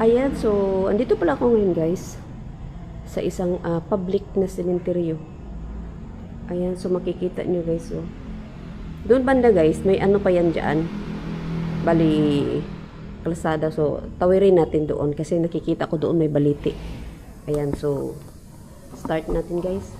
Ayan, so, andito pala ako ngayon guys. Sa isang public na sementeryo. Ayan, so makikita nyo guys, oh. Doon banda guys, may ano pa yan dyan. Bali, kalsada. So, tawirin natin doon kasi nakikita ko doon may baliti. Ayan, so, start natin guys.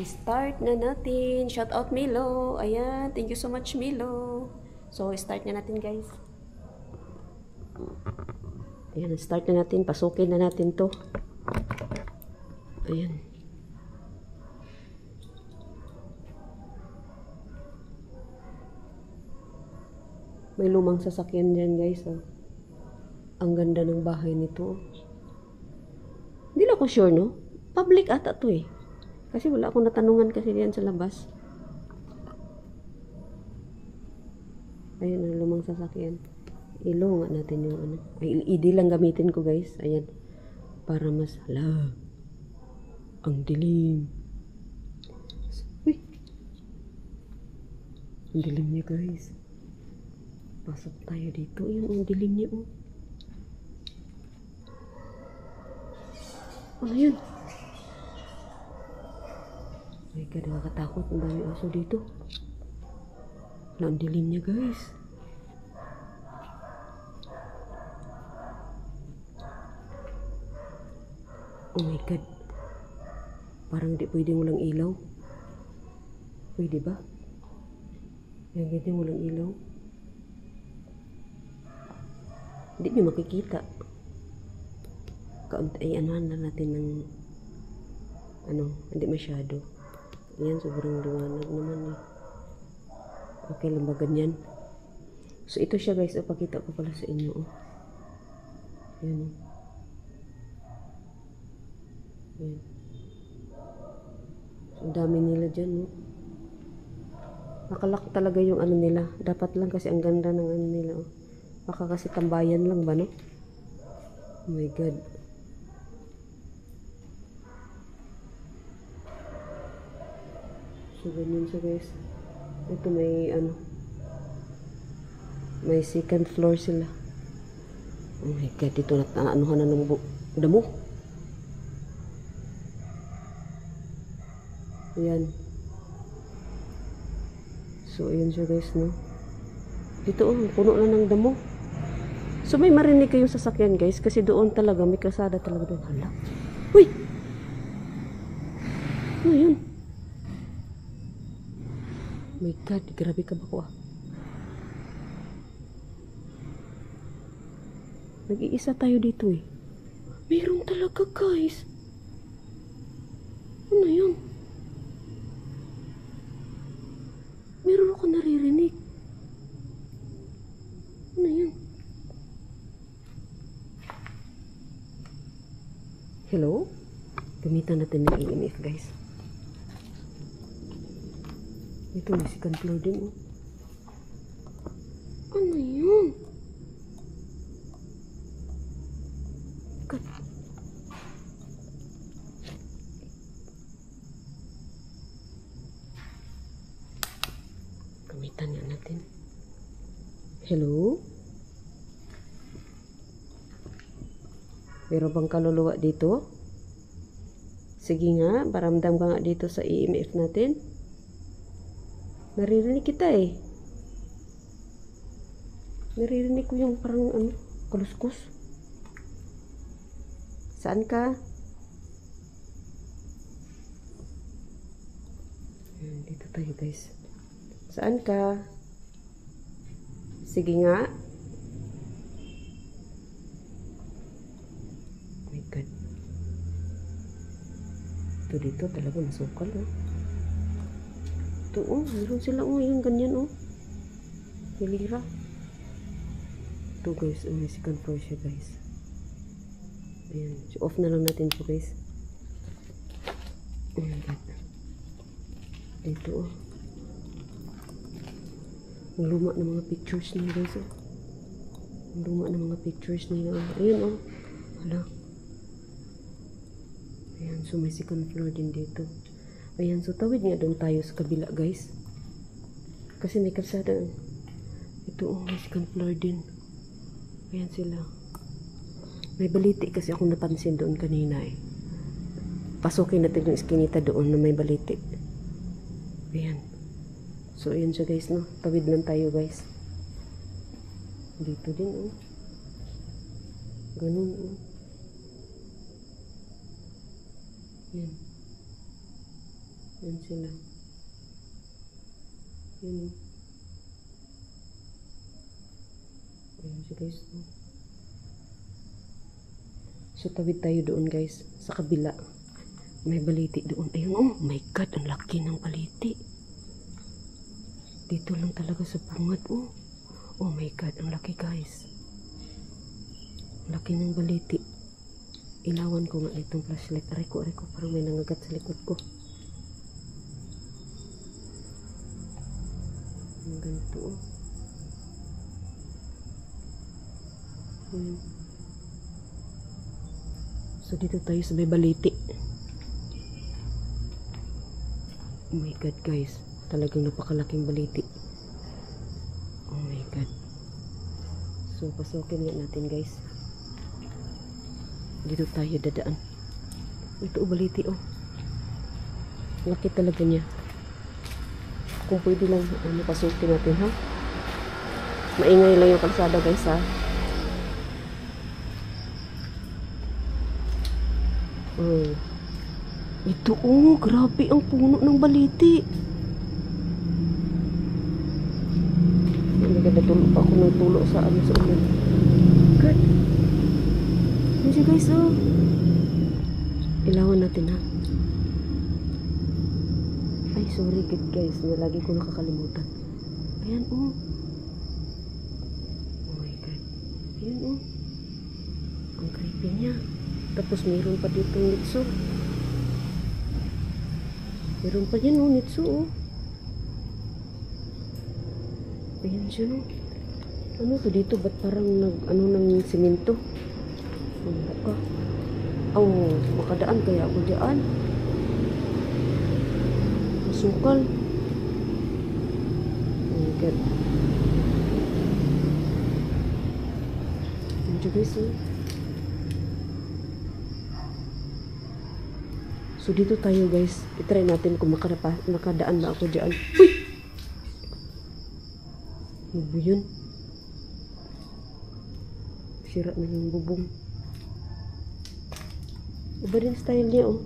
Start na natin. Shout out Milo. Ayan, thank you so much Milo. So, start na natin guys. Ayan, start na natin. Pasukin na natin to. Ayan. May lumang sasakyan dyan guys. Oh. Ang ganda ng bahay nito. Hindi lang ako sure, no? Public ata to eh. Kasi wala akong natanungan kasi diyan sa labas. Ayan ang lumang sasakyan. Ilo nga natin yung ano. Ay, LED lang gamitin ko guys. Ayan. Para mas hala. Ang dilim. Uy. Ang dilim niya guys. Pasok tayo dito. Ayan ang dilim niya oh. Ano yun? Ay, kada nakakatakot. Ang dami aso dito. Ang dilim niya guys. Oh my God. Parang di pwedeng walang ilaw. Pwede ba? Yung ganyan walang ilaw. Hindi nyo makikita. Ay, anuhan na natin ng ano, hindi masyado. Ayan, sobrang liwanag naman eh. Okay lang ba ganyan? So, ito siya guys. Pakita ko pala sa inyo. Oh. Ayan. Ayan. So, dami nila dyan. Oh. Nakalak talaga yung ano nila. Dapat lang kasi ang ganda ng ano nila. Oh. Baka kasi tambayan lang ba, no? Oh my God. So, ganyan siya guys. Ito may ano. May second floor sila. Oh my God. Dito anuhan na ng damo. Ayan. So, ayan siya guys, no? Dito, oh, puno na ng damo. So, may marinig kayong sasakyan, guys. Kasi doon talaga, may kasada talaga doon. Hala. Uy! Ano yun? My God, grabe ka ba ko ah. Nag-iisa tayo dito eh. Mayroon talaga, guys. Ano yun? Meron ako naririnig. Ano yun? Hello? Gamitan natin ng EMF guys. Ito may second floor din oh. Ano yun? God. Gamitan nga natin. Hello? Meron bang kaluluwa dito? Sige nga, paramdam ka nga dito sa EMF natin. Naririnig kita eh. Naririnig ko yung parang ano, kaluskus. Saan ka? Dito tayo guys. Saan ka? Sige nga. Oh my God. Ito dito talaga masukal oh. Ito oh, meron sila oh, yung ganyan oh. Hilira. Ito guys, oh, may second floor siya guys. Ayan, so off na lang natin po guys. Oh my God. Dito oh. Ang luma ng mga pictures niya guys oh. Ang luma ng mga pictures niya oh. Ayun oh. Hala. Ayan, so may second floor din dito. Ayan, so tawid nga doon tayo sa kabila guys. Kasi may kalsada. Ito oh, may second floor din. Ayan sila. May baliti kasi akong napansin doon kanina eh. Pasukin natin yung iskinita doon na may baliti. Ayan. So, ayan siya guys, no? Tawid lang tayo guys. Dito din, oh. Ganun, oh. Ayan. Ayan sila. Ayan, oh. Ayan siya guys, no? So, tawid tayo doon guys. Sa kabila. May baliti doon. Ayun, oh my God, ang laki ng baliti. Dito lang talaga sa bungad, oh. Oh my God, ang laki guys. Laki ng baliti. Ilawan ko nga itong flashlight. Aray ko, parang may nangagat sa likod ko. Ang ganito, oh. So, dito tayo sa may baliti. Oh my God guys, talagang napakalaking baliti. Oh my God. So pasukin nga natin guys. Dito tayo dadaan. Ito baliti, oh. Laki talaga niya. Kung pwede lang pasukin natin, ha. Maingay lang yung kalsada guys, ha. Oh. Ito, oh, grabe ang puno ng baliti. Nagdatulo pa ako ng tulo sa ano sa ulan. God. Yan siya guys, oh. Ilawan natin, ha. Ay, sorry guys. Lagi ko nakakalimutan. Ayan, oh. Oh my God. Ayan, oh. Ang creepy niya. Tapos mayroon pa dito ng litso. Meron pa yan, oh, nitso, oh. Ayan siya, no. Ano to dito? Ba't parang ng simento? Ano ka? Oh, makadaan kaya ako dyan. Masukal. Oh my God. Ayan siya, guys, oh. So, dito tayo guys. I-try natin kung makadaan ba ako dyan. Uy! Ano ba yun? Sira na yung bubong. Iba din style niya, oh.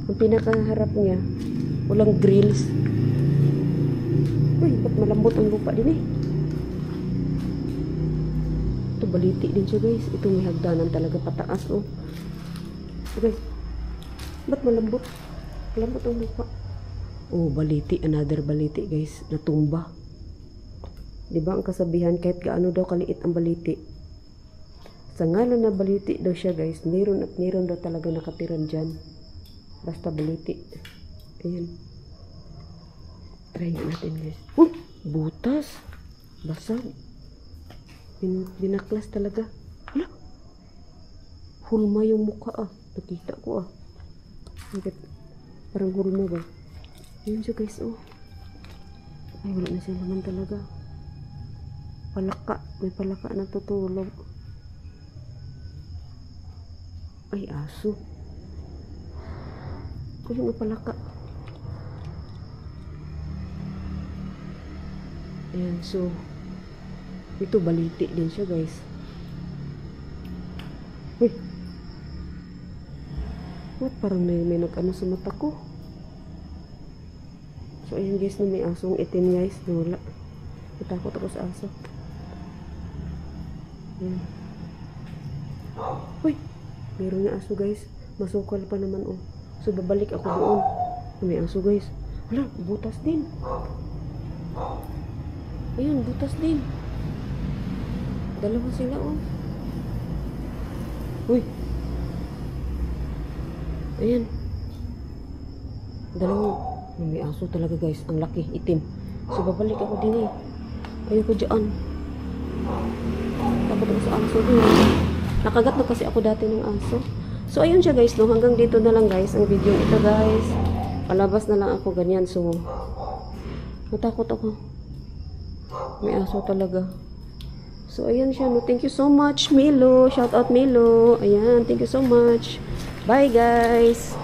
Ang pinakaharap niya, walang grills. Uy, ba't malambot ang lupa din, eh? Ito, baliti din siya guys. Ito may hagdanan talaga pataas, oh. So, guys. Ba't malambot? Malambot ang lupa. Oh, baliti. Another baliti, guys. Natumba. Diba ang kasabihan, kahit gaano daw kaliit ang baliti. Sa ngalan na baliti daw siya, guys. Meron at meron daw talaga nakatiran dyan. Basta baliti. Ayan. Try natin, guys. Butas. Basag. Binaklas talaga. Hala. Hulma yung mukha, ah. Nakita ko, ah. Parang hulma ba? Yun siya guys, oh. Ay, wala na siya naman talaga. Palaka. May palaka na tutulog. Ay, aso. Kaya nga palaka. Ayan, so ito baliti din siya guys. Uy, what? Parang may nag-ano sa mata ko. So ayan guys, no, may asong itim guys. Wala. Natakot ako sa aso. Ayan. Uy, meron na aso guys. Masukal pa naman, oh. So babalik ako doon. May aso guys. Hala, butas din. Ayun, butas din. Dalawa sila, oh. Uy. Ayan. Dalawang. May aso talaga guys. Ang laki, itim. So babalik ako din, eh. Ayoko dyan. Takot ako sa aso din. Nakagat na kasi ako dati ng aso. So ayun siya guys, no? Hanggang dito na lang guys ang video ito guys. Palabas na lang ako ganyan. So natakot ako. May aso talaga. So, ayan siya, no. Thank you so much, Milo. Shout out, Milo. Ayan, thank you so much. Bye, guys.